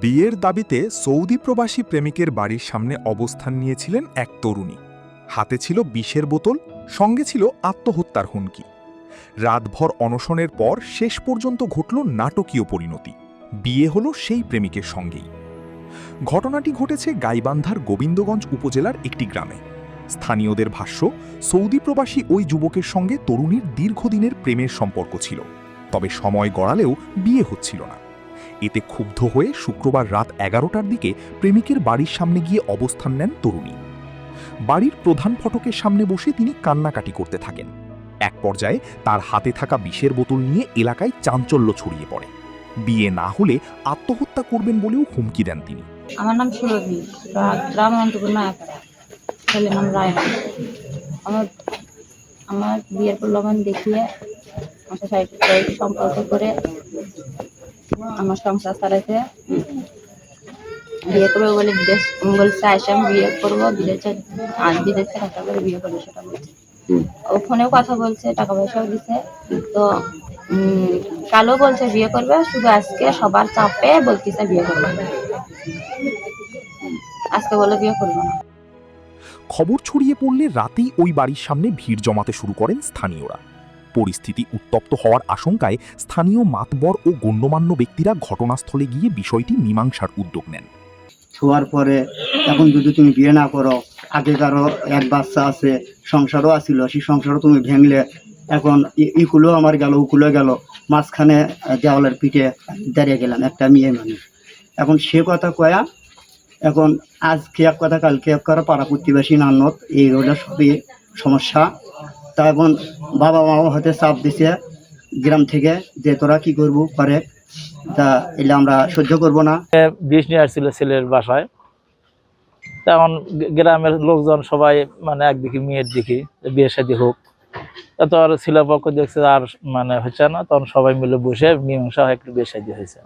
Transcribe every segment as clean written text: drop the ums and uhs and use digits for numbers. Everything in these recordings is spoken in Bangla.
বিয়ের দাবিতে সৌদি প্রবাসী প্রেমিকের বাড়ির সামনে অবস্থান নিয়েছিলেন এক তরুণী। হাতে ছিল বিষের বোতল, সঙ্গে ছিল আত্মহত্যার হুমকি। রাতভর অনশনের পর শেষ পর্যন্ত ঘটল নাটকীয় পরিণতি। বিয়ে হল সেই প্রেমিকের সঙ্গেই। ঘটনাটি ঘটেছে গাইবান্ধার গোবিন্দগঞ্জ উপজেলার একটি গ্রামে। স্থানীয়দের ভাষ্য, সৌদি প্রবাসী ওই যুবকের সঙ্গে তরুণীর দীর্ঘদিনের প্রেমের সম্পর্ক ছিল, তবে সময় গড়ালেও বিয়ে হচ্ছিল না। এতে ক্ষুব্ধ হয়ে শুক্রবার রাত 11টার দিকে প্রেমিকের বাড়ির সামনে গিয়ে অবস্থান নেন তরুণী। বাড়ির প্রধান ফটকের সামনে বসে তিনি কান্নাকাটি করতে থাকেন। এক পর্যায়ে তার হাতে থাকা বিষের বোতল নিয়ে এলাকায় চাঞ্চল্য ছড়িয়ে পড়ে। বিয়ে না হলে আত্মহত্যা করবেন বলেও হুমকি দেন তিনি। আমার নাম সুরভি, গ্রাম অন্তপুর নায়াপাড়া, ছেলের নাম রায়না। আমার বিয়ের প্রলোভন দেখিয়ে আমার সাথে সম্পর্ক করে আমার সংসার চালাইতে বিয়ে করবো বলে বলছে, আসে আমি বিয়ে করবো, বিদেশে টাকা করে বিয়ে করবো সেটা বলছে। ও ফোনেও কথা বলছে, টাকা পয়সাও দিছে। তো কালও বলছে বিয়ে করবে, শুধু আজকে সবার চাপে বলতেছে বিয়ে করবে, আজকে বলে বিয়ে করবো না। খবর ছড়িয়ে পড়লে রাতেই ওই বাড়ির সামনে ভিড় জমাতে শুরু করেন স্থানীয়রা। পরিস্থিতি উত্তপ্ত হওয়ার আশঙ্কায় স্থানীয় মাতবর ও গণ্যমান্য ব্যক্তিরা ঘটনাস্থলে গিয়ে বিষয়টি মীমাংসার উদ্যোগ নেন। ছোঁয়ার পরে এখন যদি তুমি বিয়ে না করো, আগেকারও এক বাচ্চা আছে, সংসারও আসিল, সেই সংসারও তুমি ভেঙলে, এখন ইকুলো আমার গেল, উকুলো গেল, মাঝখানে দেওয়ালের পিঠে দাঁড়িয়ে গেলাম একটা মেয়ে মানুষ। এখন সে কথা কয়া, এখন আজকে এক কথা কালকে এক কথা, পাড়া প্রতিবেশী নানত এই হলো সবই সমস্যা। তা এখন বাবা মাও হয়তো চাপ দিছে গ্রাম থেকে যে তোরা কি করবো করে, তা এলে আমরা সহ্য করব না। বিষ নিয়ে আসছিল ছেলের বাসায়। তখন গ্রামের লোকজন সবাই মানে একদিকে মেয়ের দিকে বিয়ে শাদী হোক, তো আর ছেলের পক্ষ দেখছে আর মানে হচ্ছে না, তখন সবাই মিলে বসে মীমাংসা হয়, একটু বিয়ে শাদী হয়েছে।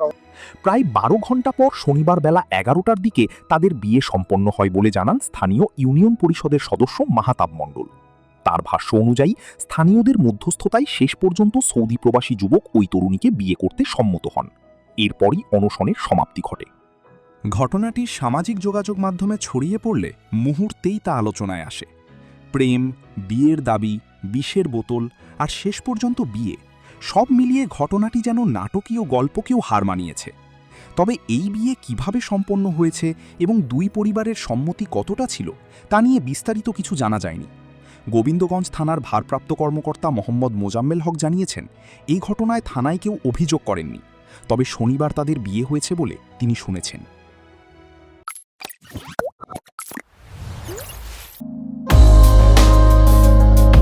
প্রায় 12 ঘন্টা পর শনিবার বেলা 11টার দিকে তাদের বিয়ে সম্পন্ন হয় বলে জানান স্থানীয় ইউনিয়ন পরিষদের সদস্য মাহাতাব মণ্ডল। তার ভাষ্য অনুযায়ী স্থানীয়দের মধ্যস্থতায় শেষ পর্যন্ত সৌদি প্রবাসী যুবক ওই তরুণীকে বিয়ে করতে সম্মত হন। এরপরই অনশনের সমাপ্তি ঘটে। ঘটনাটি সামাজিক যোগাযোগ মাধ্যমে ছড়িয়ে পড়লে মুহূর্তেই তা আলোচনায় আসে। প্রেম, বিয়ের দাবি, বিষের বোতল আর শেষ পর্যন্ত বিয়ে, সব মিলিয়ে ঘটনাটি যেন নাটকীয় গল্পকেও হার মানিয়েছে। তবে এই বিয়ে কিভাবে সম্পন্ন হয়েছে এবং দুই পরিবারের সম্মতি কতটা ছিল তা নিয়ে বিস্তারিত কিছু জানা যায়নি। গোবিন্দগঞ্জ থানার ভারপ্রাপ্ত কর্মকর্তা মোহাম্মদ মোজাম্মেল হক জানিয়েছেন, এই ঘটনায় থানায় কেউ অভিযোগ করেননি, তবে শনিবার তাদের বিয়ে হয়েছে বলে তিনি শুনেছেন।